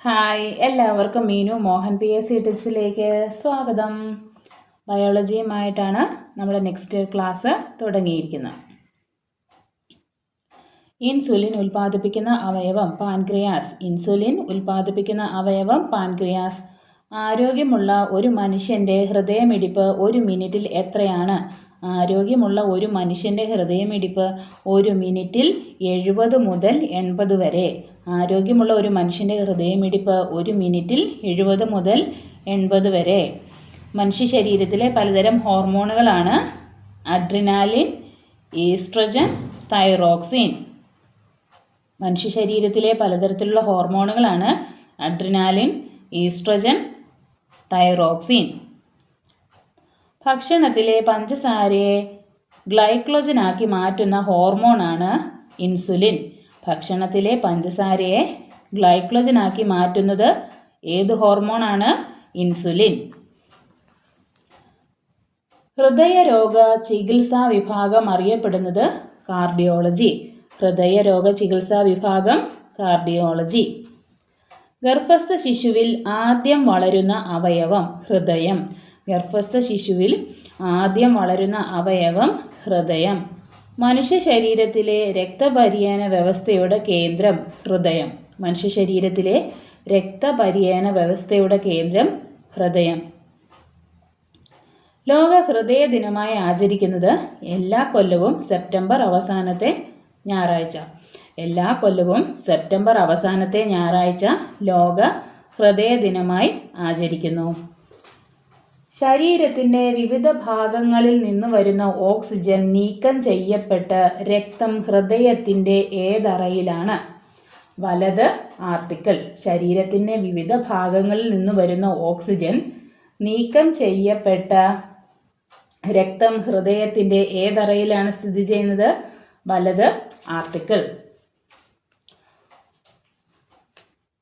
Hi, എല്ലാവർക്കും Meenu Mohan PSC ടിപ്സിലേക്ക് സ്വാഗതം. ബയോളജിയുമായിട്ടാണ് നമ്മൾ നെക്സ്റ്റ് ക്ലാസ് തുടങ്ങിയിരിക്കുന്നത്. ഇൻസുലിൻ ഉൽപ്പാദിപ്പിക്കുന്ന അവയവം പാൻക്രിയാസ്. ഇൻസുലിൻ ഉൽപ്പാദിപ്പിക്കുന്ന അവയവം പാൻക്രിയാസ്. ആരോഗ്യമുള്ള ഒരു മനുഷ്യൻ്റെ ഹൃദയമിടിപ്പ് ഒരു മിനിറ്റിൽ എത്രയാണ്? ആരോഗ്യമുള്ള ഒരു മനുഷ്യൻ്റെ ഹൃദയമിടിപ്പ് ഒരു മിനിറ്റിൽ 70 മുതൽ 80 വരെ. ആരോഗ്യമുള്ള ഒരു മനുഷ്യൻ്റെ ഹൃദയമിടിപ്പ് ഒരു മിനിറ്റിൽ 70 മുതൽ 80 വരെ. മനുഷ്യ ശരീരത്തിലെ പലതരം ഹോർമോണുകളാണ് അഡ്രിനാലിൻ, ഈസ്ട്രജൻ, തൈറോക്സിൻ. മനുഷ്യ ശരീരത്തിലെ പലതരത്തിലുള്ള ഹോർമോണുകളാണ് അഡ്രിനാലിൻ, ഈസ്ട്രജൻ, തൈറോക്സിൻ. ഭക്ഷണത്തിലെ പഞ്ചസാരയെ ഗ്ലൈക്കോജനാക്കി മാറ്റുന്ന ഹോർമോണാണ് ഇൻസുലിൻ. ഭക്ഷണത്തിലെ പഞ്ചസാരയെ ഗ്ലൈക്കോജനാക്കി മാറ്റുന്നത് ഏത് ഹോർമോണാണ്? ഇൻസുലിൻ. ഹൃദയരോഗ ചികിത്സാ വിഭാഗം അറിയപ്പെടുന്നത് കാർഡിയോളജി. ഹൃദയരോഗ ചികിത്സാ വിഭാഗം കാർഡിയോളജി. ഗർഭസ്ഥ ശിശുവിൽ ആദ്യം വളരുന്ന അവയവം ഹൃദയം. ഗർഭസ്ഥ ശിശുവിൽ ആദ്യം വളരുന്ന അവയവം ഹൃദയം. മനുഷ്യ ശരീരത്തിലെ രക്തപര്യന വ്യവസ്ഥയുടെ കേന്ദ്രം ഹൃദയം. മനുഷ്യ ശരീരത്തിലെ രക്തപര്യന വ്യവസ്ഥയുടെ കേന്ദ്രം ഹൃദയം. ലോക ഹൃദയ ദിനമായി ആചരിക്കുന്നത് എല്ലാ കൊല്ലവും സെപ്റ്റംബർ അവസാനത്തെ ഞായറാഴ്ച. എല്ലാ കൊല്ലവും സെപ്റ്റംബർ അവസാനത്തെ ഞായറാഴ്ച ലോക ഹൃദയ ദിനമായി ആചരിക്കുന്നു. ശരീരത്തിൻ്റെ വിവിധ ഭാഗങ്ങളിൽ നിന്ന് വരുന്ന ഓക്സിജൻ നീക്കം ചെയ്യപ്പെട്ട് രക്തം ഹൃദയത്തിൻ്റെ ഏതറയിലാണ്? വലത് ആർട്ടിക്കിൾ. ശരീരത്തിൻ്റെ വിവിധ ഭാഗങ്ങളിൽ നിന്ന് വരുന്ന ഓക്സിജൻ നീക്കം ചെയ്യപ്പെട്ട രക്തം ഹൃദയത്തിൻ്റെ ഏതറയിലാണ് സ്ഥിതി ചെയ്യുന്നത്? വലത് ആർട്ടിക്കിൾ.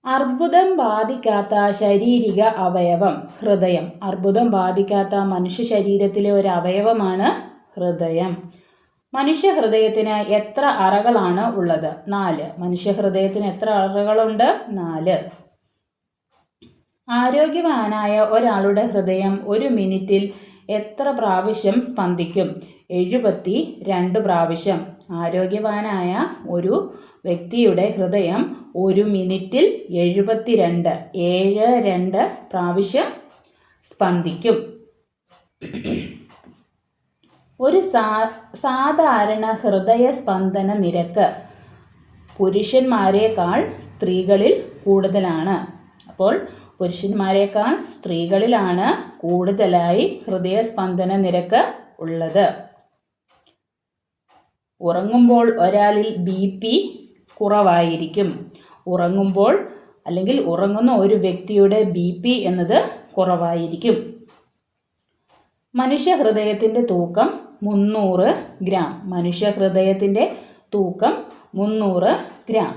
അർബുദം ബാധിക്കാത്ത ശാരീരിക അവയവം ഹൃദയം. അർബുദം ബാധിക്കാത്ത മനുഷ്യ ശരീരത്തിലെ ഒരു അവയവമാണ് ഹൃദയം. മനുഷ്യ ഹൃദയത്തിന് എത്ര അറകളാണ് ഉള്ളത്? 4. മനുഷ്യ ഹൃദയത്തിന് എത്ര അറകളുണ്ട്? 4. ആരോഗ്യവാനായ ഒരാളുടെ ഹൃദയം ഒരു മിനിറ്റിൽ എത്ര പ്രാവശ്യം സ്പന്ദിക്കും? 72 പ്രാവശ്യം. ആരോഗ്യവാനായ ഒരു വ്യക്തിയുടെ ഹൃദയം ഒരു മിനിറ്റിൽ 72 പ്രാവശ്യം സ്പന്ദിക്കും. ഒരു സാധാരണ ഹൃദയ സ്പന്ദന നിരക്ക് പുരുഷന്മാരെക്കാൾ സ്ത്രീകളിൽ കൂടുതലാണ്. അപ്പോൾ പുരുഷന്മാരെക്കാൾ സ്ത്രീകളിലാണ് കൂടുതലായി ഹൃദയസ്പന്ദന നിരക്ക് ഉള്ളത്. ഉറങ്ങുമ്പോൾ ഒരാളിൽ BP കുറവായിരിക്കും. ഉറങ്ങുമ്പോൾ അല്ലെങ്കിൽ ഉറങ്ങുന്ന ഒരു വ്യക്തിയുടെ BP എന്നത് കുറവായിരിക്കും. മനുഷ്യ ഹൃദയത്തിൻ്റെ തൂക്കം 300 ഗ്രാം. മനുഷ്യ ഹൃദയത്തിൻ്റെ തൂക്കം 300 ഗ്രാം.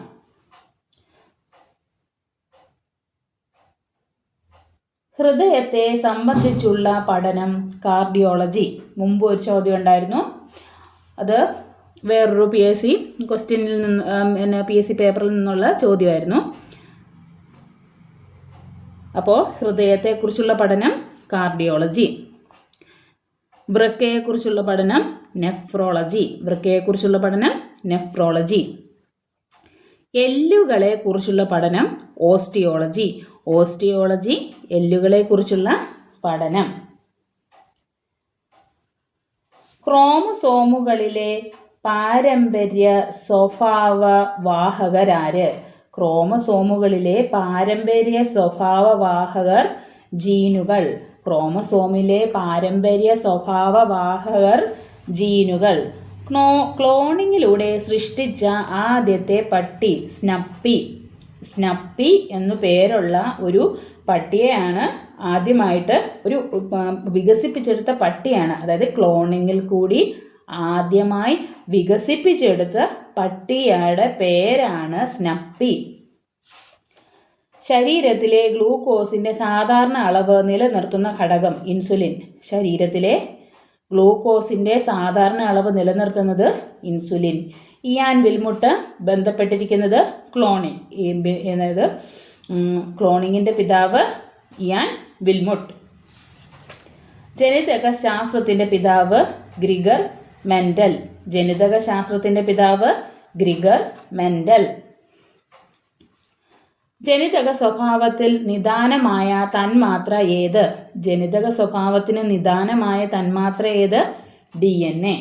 ഹൃദയത്തെ സംബന്ധിച്ചുള്ള പഠനം കാർഡിയോളജി. മുമ്പ് ഒരു ചോദ്യം ഉണ്ടായിരുന്നു, അത് വേറൊരു PSC ക്വസ്റ്റ്യനിൽ നിന്ന് PSC പേപ്പറിൽ നിന്നുള്ള ചോദ്യമായിരുന്നു. അപ്പോൾ ഹൃദയത്തെക്കുറിച്ചുള്ള പഠനം കാർഡിയോളജി. വൃക്കയെക്കുറിച്ചുള്ള പഠനം നെഫ്രോളജി. വൃക്കയെക്കുറിച്ചുള്ള പഠനം നെഫ്രോളജി. എല്ലുകളെ കുറിച്ചുള്ള പഠനം ഓസ്റ്റിയോളജി. ഓസ്റ്റിയോളജി എല്ലുകളെക്കുറിച്ചുള്ള പഠനം. ക്രോമസോമുകളിലെ പാരമ്പര്യ സ്വഭാവ വാഹകരാര്? ക്രോമസോമുകളിലെ പാരമ്പര്യ സ്വഭാവ വാഹകർ ജീനുകൾ. ക്രോമസോമിലെ പാരമ്പര്യ സ്വഭാവ വാഹകർ ജീനുകൾ. ക്ലോണിങ്ങിലൂടെ സൃഷ്ടിച്ച ആദ്യത്തെ പട്ടി സ്നപ്പി. സ്നപ്പി എന്നു പേരുള്ള ഒരു പട്ടിയെയാണ് ആദ്യമായിട്ട് വികസിപ്പിച്ചെടുത്ത പട്ടിയാണ്. അതായത് ക്ലോണിങ്ങിൽ കൂടി ആദ്യമായി വികസിപ്പിച്ചെടുത്ത പട്ടിയുടെ പേരാണ് സ്നപ്പി. ശരീരത്തിലെ ഗ്ലൂക്കോസിൻ്റെ സാധാരണ അളവ് നിലനിർത്തുന്ന ഘടകം ഇൻസുലിൻ. ശരീരത്തിലെ ഗ്ലൂക്കോസിൻ്റെ സാധാരണ അളവ് നിലനിർത്തുന്നത് ഇൻസുലിൻ. ഇയാൻ വിൽമുട്ട് ബന്ധപ്പെട്ടിരിക്കുന്നത് ക്ലോണിംഗ്. അതായത് ക്ലോണിങ്ങിൻ്റെ പിതാവ് ഇയാൻ വിൽമുട്ട്. ജനിതക ശാസ്ത്രത്തിൻ്റെ പിതാവ് ഗ്രിഗർ മെൻഡൽ. ജനിതക ശാസ്ത്രത്തിൻ്റെ പിതാവ് ഗ്രിഗർ മെൻഡൽ. ജനിതക സ്വഭാവത്തിൽ നിദാനമായ തന്മാത്ര ഏത്? ജനിതക സ്വഭാവത്തിന് നിദാനമായ തന്മാത്ര ഏത്? DNA.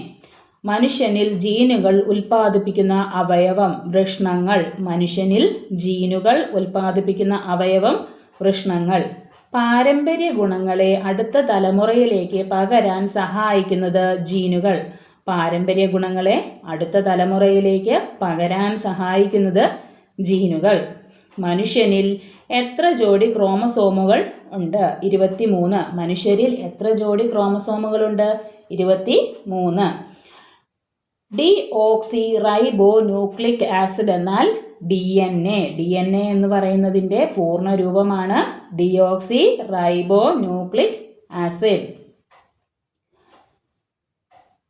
മനുഷ്യനിൽ ജീനുകൾ ഉൽപ്പാദിപ്പിക്കുന്ന അവയവം വൃഷ്ണങ്ങൾ. മനുഷ്യനിൽ ജീനുകൾ ഉൽപ്പാദിപ്പിക്കുന്ന അവയവം വൃഷ്ണങ്ങൾ. പാരമ്പര്യ ഗുണങ്ങളെ അടുത്ത തലമുറയിലേക്ക് പകരാൻ സഹായിക്കുന്നത് ജീനുകൾ. പാരമ്പര്യ ഗുണങ്ങളെ അടുത്ത തലമുറയിലേക്ക് പകരാൻ സഹായിക്കുന്നത് ജീനുകൾ. മനുഷ്യനിൽ എത്ര ജോഡി ക്രോമസോമുകൾ ഉണ്ട്? 23. മനുഷ്യരിൽ എത്ര ജോഡി ക്രോമസോമുകളുണ്ട്? 23. ഡിഓക്സി റൈബോ ന്യൂക്ലിക് ആസിഡ് എന്നാൽ DNA. DNA എന്ന് പറയുന്നതിൻ്റെ പൂർണ്ണ രൂപമാണ് ഡിഓക്സി റൈബോ ന്യൂക്ലിക് ആസിഡ്.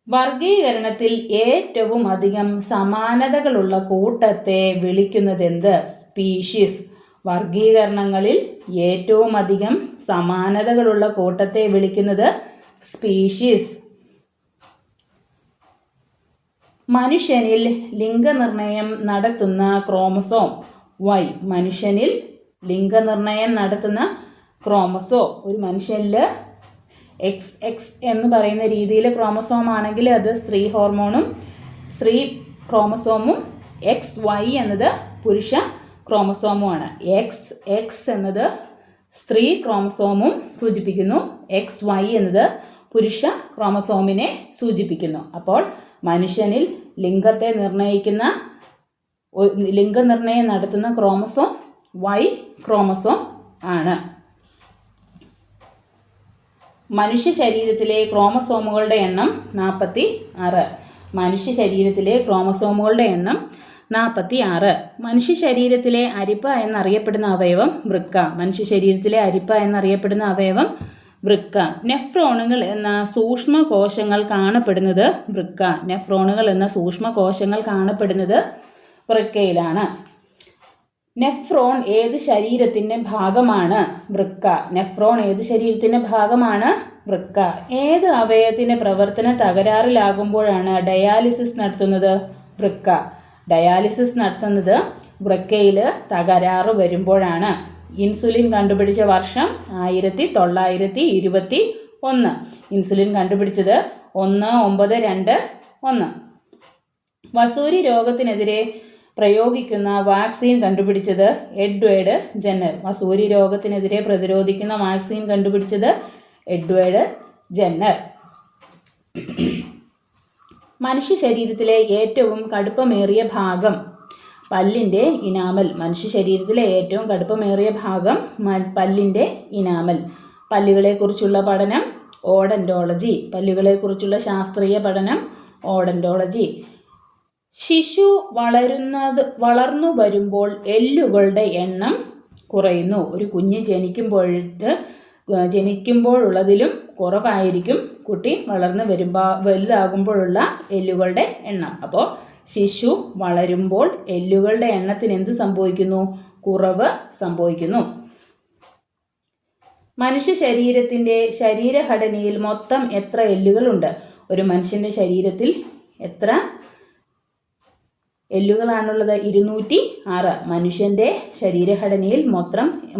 വർഗീകരണത്തിൽ ഏറ്റവും അധികം സമാനതകളുള്ള കൂട്ടത്തെ വിളിക്കുന്നതെന്ത്? സ്പീഷീസ്. വർഗീകരണങ്ങളിൽ ഏറ്റവും അധികം സമാനതകളുള്ള കൂട്ടത്തെ വിളിക്കുന്നത് സ്പീഷീസ്. മനുഷ്യനിൽ ലിംഗനിർണയം നടത്തുന്ന ക്രോമസോം Y. മനുഷ്യനിൽ ലിംഗനിർണയം നടത്തുന്ന ക്രോമസോം. ഒരു മനുഷ്യനിൽ XX എന്ന് പറയുന്ന രീതിയിൽ ക്രോമസോം ആണെങ്കിൽ അത് സ്ത്രീ ഹോർമോണും സ്ത്രീ ക്രോമസോമും, XY എന്നത് പുരുഷ ക്രോമസോമുമാണ്. XX എന്നത് സ്ത്രീ ക്രോമസോമും സൂചിപ്പിക്കുന്നു, XY എന്നത് പുരുഷ ക്രോമസോമിനെ സൂചിപ്പിക്കുന്നു. അപ്പോൾ മനുഷ്യനിൽ ലിംഗനിർണയം നടത്തുന്ന ക്രോമസോം Y ക്രോമസോം ആണ്. മനുഷ്യ ശരീരത്തിലെ ക്രോമസോമുകളുടെ എണ്ണം 46. മനുഷ്യ ശരീരത്തിലെ ക്രോമസോമുകളുടെ എണ്ണം 46. മനുഷ്യ ശരീരത്തിലെ അരിപ്പ എന്നറിയപ്പെടുന്ന അവയവം വൃക്ക. മനുഷ്യ ശരീരത്തിലെ അരിപ്പ എന്നറിയപ്പെടുന്ന അവയവം വൃക്ക. നെഫ്രോണുകൾ എന്ന സൂക്ഷ്മകോശങ്ങൾ കാണപ്പെടുന്നത് വൃക്ക. നെഫ്രോണുകൾ എന്ന സൂക്ഷ്മകോശങ്ങൾ കാണപ്പെടുന്നത് വൃക്കയിലാണ്. നെഫ്രോൺ ഏത് ശരീരത്തിൻ്റെ ഭാഗമാണ്? വൃക്ക. നെഫ്രോൺ ഏത് ശരീരത്തിൻ്റെ ഭാഗമാണ്? വൃക്ക. ഏത് അവയവത്തിൻ്റെ പ്രവർത്തനം തകരാറിലാകുമ്പോഴാണ് ഡയാലിസിസ് നടത്തുന്നത്? വൃക്ക. ഡയാലിസിസ് നടത്തുന്നത് വൃക്കയിൽ തകരാറ് വരുമ്പോഴാണ്. ഇൻസുലിൻ കണ്ടുപിടിച്ച വർഷം 1921. ഇൻസുലിൻ കണ്ടുപിടിച്ചത് 1921. വസൂരി രോഗത്തിനെതിരെ പ്രയോഗിക്കുന്ന വാക്സിൻ കണ്ടുപിടിച്ചത് എഡ്വേർഡ് ജെന്നർ. വസൂരി രോഗത്തിനെതിരെ പ്രതിരോധിക്കുന്ന വാക്സിൻ കണ്ടുപിടിച്ചത് എഡ്വേർഡ് ജെന്നർ. മനുഷ്യ ശരീരത്തിലെ ഏറ്റവും കടുപ്പമേറിയ ഭാഗം പല്ലിൻ്റെ ഇനാമൽ. മനുഷ്യ ശരീരത്തിലെ ഏറ്റവും കടുപ്പമേറിയ ഭാഗം പല്ലിൻ്റെ ഇനാമൽ. പല്ലുകളെക്കുറിച്ചുള്ള പഠനം ഓഡന്റോളജി. പല്ലുകളെക്കുറിച്ചുള്ള ശാസ്ത്രീയ പഠനം ഓഡന്റോളജി. ശിശു വളർന്നു വരുമ്പോൾ എല്ലുകളുടെ എണ്ണം കുറയുന്നു. ഒരു കുഞ്ഞ് ജനിക്കുമ്പോഴുള്ളതിലും കുറവായിരിക്കും കുട്ടി വളർന്നു വലുതാകുമ്പോഴുള്ള എല്ലുകളുടെ എണ്ണം. അപ്പോൾ ശിശു വളരുമ്പോൾ എല്ലുകളുടെ എണ്ണത്തിന് എന്ത് സംഭവിക്കുന്നു? കുറവ് സംഭവിക്കുന്നു. മനുഷ്യ ശരീരത്തിൻ്റെ ശരീരഘടനയിൽ മൊത്തം എത്ര എല്ലുകളുണ്ട്? ഒരു മനുഷ്യൻ്റെ ശരീരത്തിൽ എത്ര എല്ലുകളാണുള്ളത്? 206. മനുഷ്യൻ്റെ ശരീരഘടനയിൽ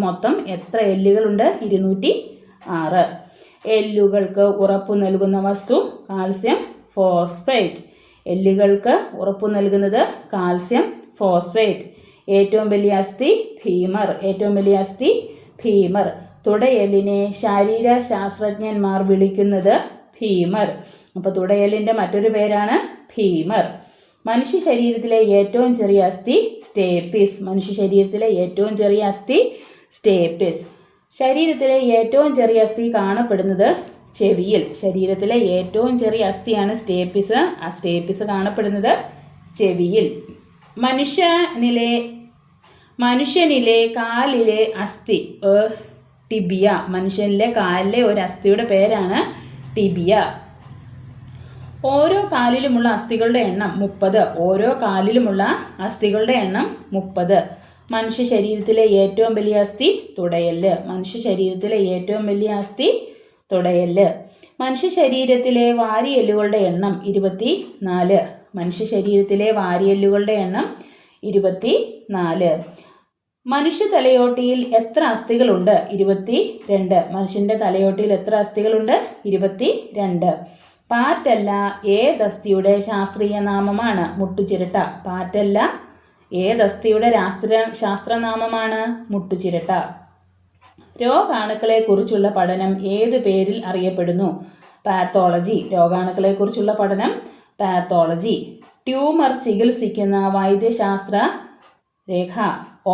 മൊത്തം എത്ര എല്ലുകളുണ്ട്? 206. എല്ലുകൾക്ക് ഉറപ്പു നൽകുന്ന വസ്തു കാൽസ്യം ഫോസ്ഫേറ്റ്. എല്ലുകൾക്ക് ഉറപ്പു നൽകുന്നത് കാൽസ്യം ഫോസ്ഫേറ്റ്. ഏറ്റവും വലിയ അസ്ഥി ഫീമർ. ഏറ്റവും വലിയ അസ്ഥി ഫീമർ. തുടയെല്ലിനെ ശാസ്ത്രജ്ഞന്മാർ വിളിക്കുന്നത് ഫീമർ. അപ്പോൾ തുടയെല്ലിൻ്റെ മറ്റൊരു പേരാണ് ഫീമർ. മനുഷ്യ ശരീരത്തിലെ ഏറ്റവും ചെറിയ അസ്ഥി സ്റ്റേപ്പിസ്. മനുഷ്യ ശരീരത്തിലെ ഏറ്റവും ചെറിയ അസ്ഥി സ്റ്റേപ്പിസ്. ശരീരത്തിലെ ഏറ്റവും ചെറിയ അസ്ഥി കാണപ്പെടുന്നത് ചെവിയിൽ. ശരീരത്തിലെ ഏറ്റവും ചെറിയ അസ്ഥിയാണ് സ്റ്റേപ്പിസ്. ആ സ്റ്റേപ്പിസ് കാണപ്പെടുന്നത് ചെവിയിൽ. മനുഷ്യനിലെ കാലിലെ അസ്ഥി ടിബിയ. മനുഷ്യനിലെ കാലിലെ ഒരു അസ്ഥിയുടെ പേരാണ് ടിബിയ. ഓരോ കാലിലുമുള്ള അസ്ഥികളുടെ എണ്ണം 30. ഓരോ കാലിലുമുള്ള അസ്ഥികളുടെ എണ്ണം 30. മനുഷ്യ ശരീരത്തിലെ ഏറ്റവും വലിയ അസ്ഥി തുടയെല്ല്. മനുഷ്യ ശരീരത്തിലെ ഏറ്റവും വലിയ അസ്ഥി തുടയെല്ല്. മനുഷ്യ ശരീരത്തിലെ വാരിയെല്ലുകളുടെ എണ്ണം 24. മനുഷ്യ ശരീരത്തിലെ വാരിയെല്ലുകളുടെ എണ്ണം 24. മനുഷ്യ തലയോട്ടിയിൽ എത്ര അസ്ഥികളുണ്ട്? 22. മനുഷ്യന്റെ തലയോട്ടിയിൽ എത്ര അസ്ഥികളുണ്ട്? 22. പാറ്റല്ല ഏതസ്ഥിയുടെ ശാസ്ത്രീയ നാമമാണ്? മുട്ടുചിരട്ട. പാറ്റല്ല ഏതസ്ഥിയുടെ ശാസ്ത്രനാമമാണ്? മുട്ടുചിരട്ട. രോഗാണുക്കളെ കുറിച്ചുള്ള പഠനം ഏതു പേരിൽ അറിയപ്പെടുന്നു? പാത്തോളജി. രോഗാണുക്കളെ കുറിച്ചുള്ള പഠനം പാത്തോളജി. ട്യൂമർ ചികിത്സിക്കുന്ന വൈദ്യശാസ്ത്ര രേഖ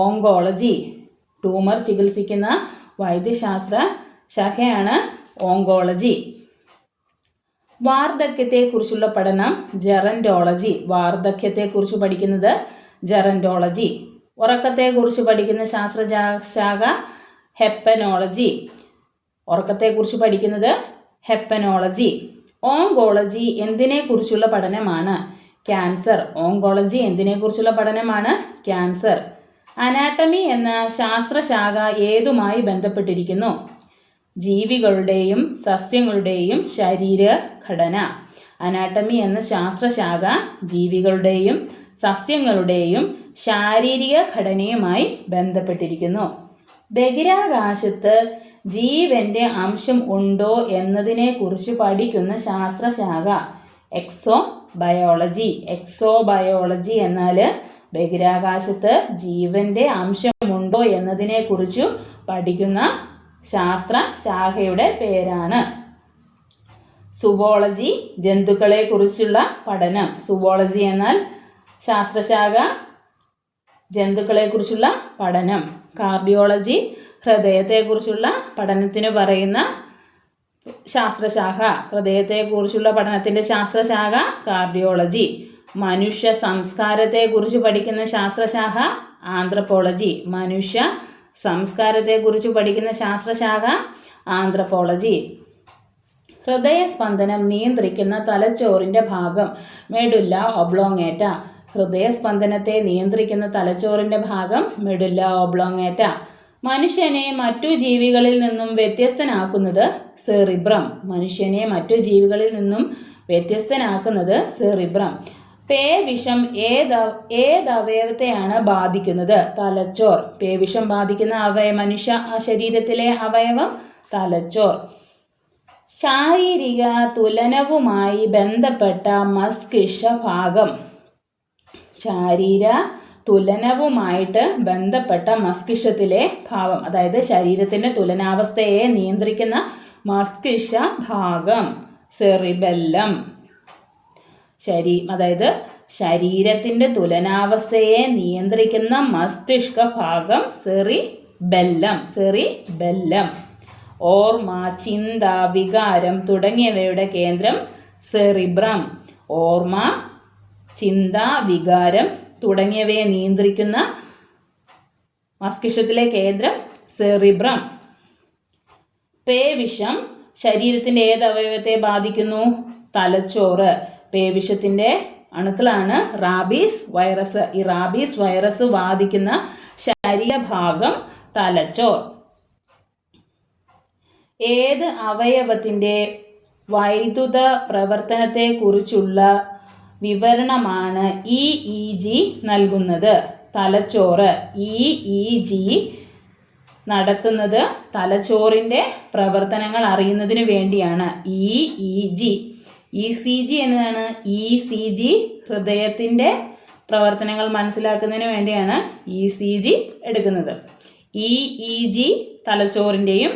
ഓങ്കോളജി. ട്യൂമർ ചികിത്സിക്കുന്ന വൈദ്യശാസ്ത്ര ശാഖയാണ് ഓങ്കോളജി. വാർദ്ധക്യത്തെക്കുറിച്ചുള്ള പഠനം ജെറന്റോളജി. വാർദ്ധക്യത്തെക്കുറിച്ച് പഠിക്കുന്നത് ജെറന്റോളജി. ഉറക്കത്തെക്കുറിച്ച് പഠിക്കുന്ന ശാസ്ത്രശാഖ ഹെപ്പനോളജി. ഉറക്കത്തെക്കുറിച്ച് പഠിക്കുന്നത് ഹെപ്പനോളജി. ഓങ്കോളജി എന്തിനെക്കുറിച്ചുള്ള പഠനമാണ്? ക്യാൻസർ. ഓങ്കോളജി എന്തിനെക്കുറിച്ചുള്ള പഠനമാണ്? ക്യാൻസർ. അനാട്ടമി എന്ന ശാസ്ത്രശാഖ ഏതുമായി ബന്ധപ്പെട്ടിരിക്കുന്നു? ജീവികളുടെയും സസ്യങ്ങളുടെയും ശരീരഘടന. അനാട്ടമി എന്ന ശാസ്ത്രശാഖ ജീവികളുടെയും സസ്യങ്ങളുടെയും ശാരീരിക ഘടനയുമായി ബന്ധപ്പെട്ടിരിക്കുന്നു. ബഹിരാകാശത്ത് ജീവന്റെ അംശം ഉണ്ടോ എന്നതിനെക്കുറിച്ച് പഠിക്കുന്ന ശാസ്ത്രശാഖ എക്സോബയോളജി. എക്സോബയോളജി എന്നാൽ ബഹിരാകാശത്ത് ജീവന്റെ അംശമുണ്ടോ എന്നതിനെക്കുറിച്ച് പഠിക്കുന്ന ശാസ്ത്രശാഖയുടെ പേരാണ്. സുവോളജി ജന്തുക്കളെ കുറിച്ചുള്ള പഠനം. സുവോളജി എന്നാൽ ശാസ്ത്രശാഖ ജന്തുക്കളെ കുറിച്ചുള്ള പഠനം. കാർഡിയോളജി ഹൃദയത്തെക്കുറിച്ചുള്ള പഠനത്തിന് പറയുന്ന ശാസ്ത്രശാഖ. ഹൃദയത്തെക്കുറിച്ചുള്ള പഠനത്തിൻ്റെ ശാസ്ത്രശാഖ കാർഡിയോളജി. മനുഷ്യ സംസ്കാരത്തെക്കുറിച്ച് പഠിക്കുന്ന ശാസ്ത്രശാഖ ആന്ത്രപ്പോളജി. മനുഷ്യ സംസ്കാരത്തെക്കുറിച്ച് പഠിക്കുന്ന ശാസ്ത്രശാഖ ആന്ത്രപ്പോളജി. ഹൃദയസ്പന്ദനം നിയന്ത്രിക്കുന്ന തലച്ചോറിൻ്റെ ഭാഗം മെഡുല്ല ഒബ്ലോങ്ങേറ്റ. ഹൃദയസ്പന്ദനത്തെ നിയന്ത്രിക്കുന്ന തലച്ചോറിൻ്റെ ഭാഗം മെഡുല്ല ഒബ്ലോങ്ങേറ്റ. മനുഷ്യനെ മറ്റു ജീവികളിൽ നിന്നും വ്യത്യസ്തനാക്കുന്നത് സെറിബ്രം. മനുഷ്യനെ മറ്റു ജീവികളിൽ നിന്നും വ്യത്യസ്തനാക്കുന്നത് സെറിബ്രം. പേവിഷം ഏതവയവത്തെയാണ് ബാധിക്കുന്നത്? തലച്ചോർ. പേവിഷം ബാധിക്കുന്ന മനുഷ്യ ശരീരത്തിലെ അവയവം തലച്ചോർ. ശാരീരിക തുലനവുമായി ബന്ധപ്പെട്ട മസ്തിഷ്ക ഭാഗം. ശാരീര തുലനവുമായിട്ട് ബന്ധപ്പെട്ട മസ്തിഷ്കത്തിലെ ഭാഗം, അതായത് ശരീരത്തിൻ്റെ തുലനാവസ്ഥയെ നിയന്ത്രിക്കുന്ന മസ്തിഷ്ക ഭാഗം സെറിബെല്ലം. അതായത് ശരീരത്തിൻ്റെ തുലനാവസ്ഥയെ നിയന്ത്രിക്കുന്ന മസ്തിഷ്ക ഭാഗം സെറിബെല്ലം. സെറിബെല്ലം. ഓർമ്മ, ചിന്ത, വികാരം തുടങ്ങിയവയുടെ കേന്ദ്രം സെറിബ്രം. ഓർമ്മ, ചിന്ത, വികാരം തുടങ്ങിയവയെ നിയന്ത്രിക്കുന്ന മസ്തിഷ്കത്തിലെ കേന്ദ്രം സെറിബ്രം. പേവിഷം ശരീരത്തിൻ്റെ ഏത് അവയവത്തെ ബാധിക്കുന്നു? തലച്ചോറ്. പേവിഷത്തിൻ്റെ അണുക്കളാണ് റാബീസ് വൈറസ്. ഈ റാബീസ് വൈറസ് ബാധിക്കുന്ന ശരീരഭാഗം തലച്ചോർ. ഏത് അവയവത്തിൻ്റെ വൈദ്യുത പ്രവർത്തനത്തെക്കുറിച്ചുള്ള വിവരണമാണ് EEG നൽകുന്നത്? തലച്ചോറ്. EEG നടത്തുന്നത് തലച്ചോറിൻ്റെ പ്രവർത്തനങ്ങൾ അറിയുന്നതിന് വേണ്ടിയാണ്. EEG. ECG എന്നതാണ്. ECG ഹൃദയത്തിൻ്റെ പ്രവർത്തനങ്ങൾ മനസ്സിലാക്കുന്നതിന് വേണ്ടിയാണ് ECG എടുക്കുന്നത്. EEG തലച്ചോറിൻ്റെയും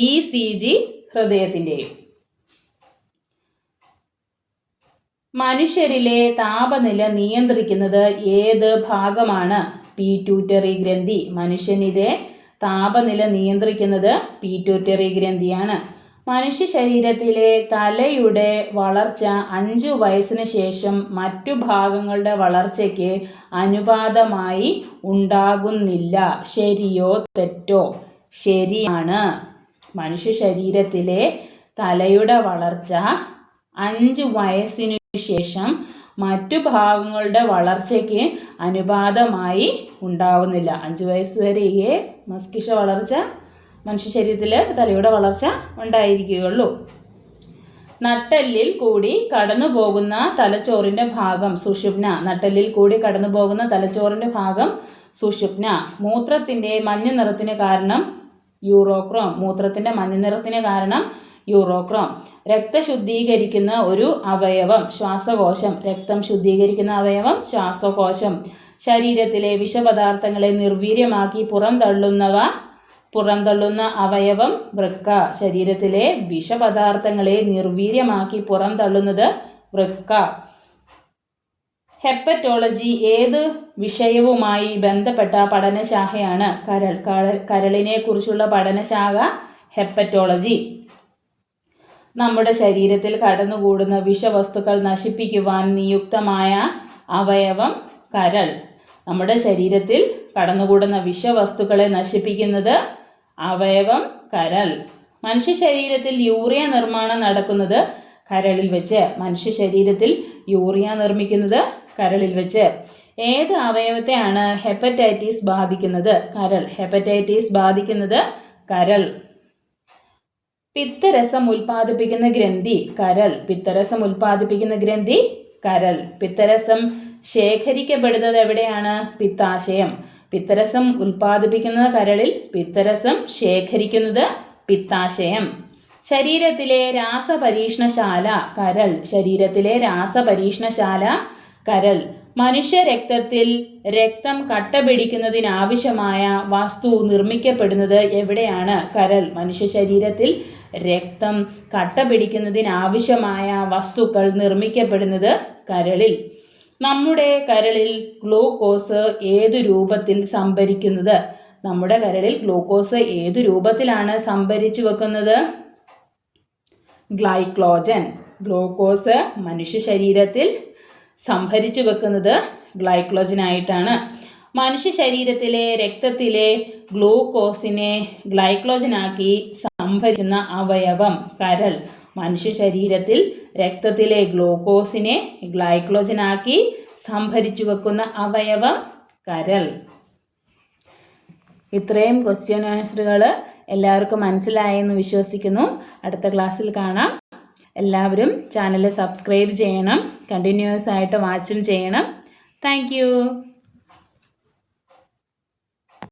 ECG ഹൃദയത്തിൻ്റെയും. മനുഷ്യരിലെ താപനില നിയന്ത്രിക്കുന്നത് ഏത് ഭാഗമാണ്? പീറ്റ്യൂട്ടറി ഗ്രന്ഥി. മനുഷ്യനിലെ താപനില നിയന്ത്രിക്കുന്നത് പീറ്റ്യൂട്ടറി ഗ്രന്ഥിയാണ്. മനുഷ്യ ശരീരത്തിലെ തലയുടെ വളർച്ച 5 വയസ്സിന് ശേഷം മറ്റു ഭാഗങ്ങളുടെ വളർച്ചയ്ക്ക് അനുപാതമായി ഉണ്ടാകുന്നില്ല. ശരിയോ തെറ്റോ? ശരിയാണ്. മനുഷ്യ ശരീരത്തിലെ തലയുടെ വളർച്ച 5 വയസ്സിനു ശേഷം മറ്റു ഭാഗങ്ങളുടെ വളർച്ചയ്ക്ക് അനുപാതമായി ഉണ്ടാവുന്നില്ല. 5 വയസ്സ് വരെയേ മസ്തിഷ്ക വളർച്ച മനുഷ്യ ശരീരത്തിൽ തലയുടെ വളർച്ച ഉണ്ടായിരിക്കുകയുള്ളൂ. നട്ടെല്ലിൽ കൂടി കടന്നു പോകുന്ന തലച്ചോറിൻ്റെ ഭാഗം സുഷുമ്ന. നട്ടെല്ലിൽ കൂടി കടന്നു പോകുന്ന തലച്ചോറിൻ്റെ ഭാഗം സുഷുമ്ന. മൂത്രത്തിൻ്റെ മഞ്ഞ നിറത്തിന് കാരണം യൂറോക്രോം. മൂത്രത്തിൻ്റെ മഞ്ഞ നിറത്തിന് കാരണം യൂറോക്രോം. രക്തം ശുദ്ധീകരിക്കുന്ന ഒരു അവയവം ശ്വാസകോശം. രക്തം ശുദ്ധീകരിക്കുന്ന അവയവം ശ്വാസകോശം. ശരീരത്തിലെ വിഷപദാർത്ഥങ്ങളെ നിർവീര്യമാക്കി പുറന്തള്ളുന്ന അവയവം വൃക്ക. ശരീരത്തിലെ വിഷപദാർത്ഥങ്ങളെ നിർവീര്യമാക്കി പുറന്തള്ളുന്നത് വൃക്ക. ഹെപ്പറ്റോളജി ഏത് വിഷയവുമായി ബന്ധപ്പെട്ട പഠനശാഖയാണ്? കരളിനെ കുറിച്ചുള്ള പഠനശാഖ ഹെപ്പറ്റോളജി. നമ്മുടെ ശരീരത്തിൽ കടന്നുകൂടുന്ന വിഷവസ്തുക്കൾ നശിപ്പിക്കുവാൻ നിയുക്തമായ അവയവം കരൾ. നമ്മുടെ ശരീരത്തിൽ കടന്നുകൂടുന്ന വിഷവസ്തുക്കളെ നശിപ്പിക്കുന്നത് അവയവം കരൾ. മനുഷ്യ ശരീരത്തിൽ യൂറിയ നിർമ്മാണം നടക്കുന്നത് കരളിൽ വെച്ച്. മനുഷ്യ ശരീരത്തിൽ യൂറിയ നിർമ്മിക്കുന്നത് കരളിൽ വെച്ച്. ഏത് അവയവത്തെയാണ് ഹെപ്പറ്റൈറ്റിസ് ബാധിക്കുന്നത്? കരൾ. ഹെപ്പറ്റൈറ്റിസ് ബാധിക്കുന്നത് കരൾ. പിത്തരസം ഉൽപ്പാദിപ്പിക്കുന്ന ഗ്രന്ഥി കരൾ. പിത്തരസം ഉൽപ്പാദിപ്പിക്കുന്ന ഗ്രന്ഥി കരൾ. പിത്തരസം ശേഖരിക്കപ്പെടുന്നത് എവിടെയാണ്? പിത്താശയം. പിത്തരസം ഉൽപ്പാദിപ്പിക്കുന്നത് കരളിൽ, പിത്തരസം ശേഖരിക്കുന്നത് പിത്താശയം. ശരീരത്തിലെ രാസപരീക്ഷണശാല കരൾ. ശരീരത്തിലെ രാസപരീക്ഷണശാല കരൾ. മനുഷ്യ രക്തത്തിൽ രക്തം കട്ടപിടിക്കുന്നതിനാവശ്യമായ വസ്തു നിർമ്മിക്കപ്പെടുന്നത് എവിടെയാണ്? കരൾ. മനുഷ്യ ശരീരത്തിൽ രക്തം കട്ടപിടിക്കുന്നതിനാവശ്യമായ വസ്തുക്കൾ നിർമ്മിക്കപ്പെടുന്നത് കരളിൽ. നമ്മുടെ കരളിൽ ഗ്ലൂക്കോസ് ഏതു രൂപത്തിൽ സംഭരിക്കുന്നത്? നമ്മുടെ കരളിൽ ഗ്ലൂക്കോസ് ഏതു രൂപത്തിലാണ് സംഭരിച്ചു വെക്കുന്നത്? ഗ്ലൈക്കോജൻ. ഗ്ലൂക്കോസ് മനുഷ്യ ശരീരത്തിൽ സംഭരിച്ചു വെക്കുന്നത് ഗ്ലൈക്കോജനായിട്ടാണ്. മനുഷ്യ ശരീരത്തിലെ രക്തത്തിലെ ഗ്ലൂക്കോസിനെ ഗ്ലൈക്കോജനാക്കി സംഭരിക്കുന്ന അവയവം കരൾ. മനുഷ്യ ശരീരത്തിൽ രക്തത്തിലെ ഗ്ലൂക്കോസിനെ ഗ്ലൈക്കോജനാക്കി സംഭരിച്ചു വെക്കുന്ന അവയവം കരൾ. ഇത്രയും ക്വസ്റ്റ്യൻ ആൻസറുകൾ എല്ലാവർക്കും മനസ്സിലായെന്ന് വിശ്വസിക്കുന്നു. അടുത്ത ക്ലാസ്സിൽ കാണാം. എല്ലാവരും ചാനൽ സബ്സ്ക്രൈബ് ചെയ്യണം. കണ്ടിന്യൂസ് ആയിട്ട് വാച്ചും ചെയ്യണം. താങ്ക്